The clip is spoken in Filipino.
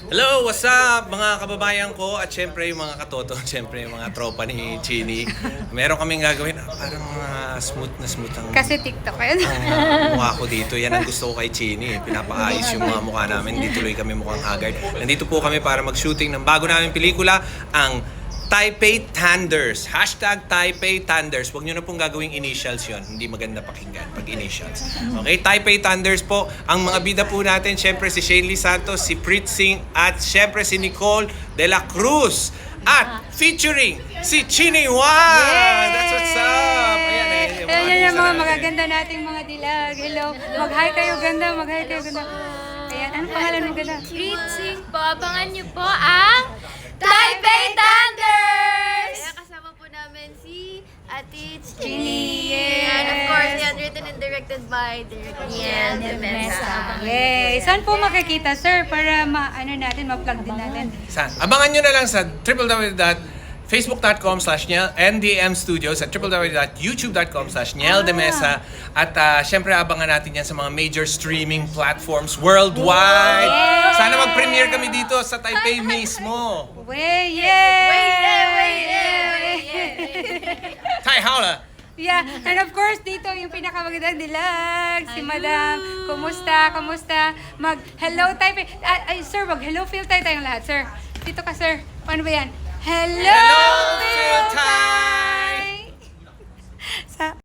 Hello, what's up mga kababayan ko at syempre yung mga katoto, syempre yung mga tropa ni Chini. Meron kaming gagawin parang smooth na smooth ang Kasi TikTok yun. mukha ko dito. Yan ang gusto ko kay Chini. Pinapaayos yung mga mukha namin. Hindi tuloy kami mukhang haggard. Nandito po kami para mag-shooting ng bago namin pelikula, ang Taipei Thunders. Hashtag Taipei Thunders. Huwag nyo na pong gagawing initials yon. Hindi maganda pakinggan pag initials. Okay, Taipei Thunders po. Ang mga bida po natin, syempre si Shane Lee Santos, si Preet Singh, at syempre si Nicole De La Cruz. At featuring si Chini Wan! That's what's up! Ayan, Ayan yung mga magaganda nating mga dilag. Hello. Mag-hi kayo ganda, mag-hi kayo ganda. Ayan, anong pangalan ng ganda? Preet Singh po. Abangan niyo po ang Taipei Thunders! Kaya kasama po namin si Ate Chini. Chini. And of course, yan, written and directed by Direk Niel de Mesa. Yay! Saan po makikita, sir? Para natin, ma-plug din natin. Abangan nyo na lang sa www.facebook.com/NDM Studios at www.youtube.com/NielDeMesa at syempre abangan natin yan sa mga major streaming platforms worldwide. Sana mag-premiere kami dito sa Taipei mismo. Wait, yeah! Tai Haola! Yeah, and of course, dito yung pinakamagandang dilag, si Madam. Kumusta? Mag-hello Taipei. Sir, mag-hello feel tayong lahat, sir. Dito ka, sir. Paano ba yan? Hello, Hello, Phil Phil Tay! Sa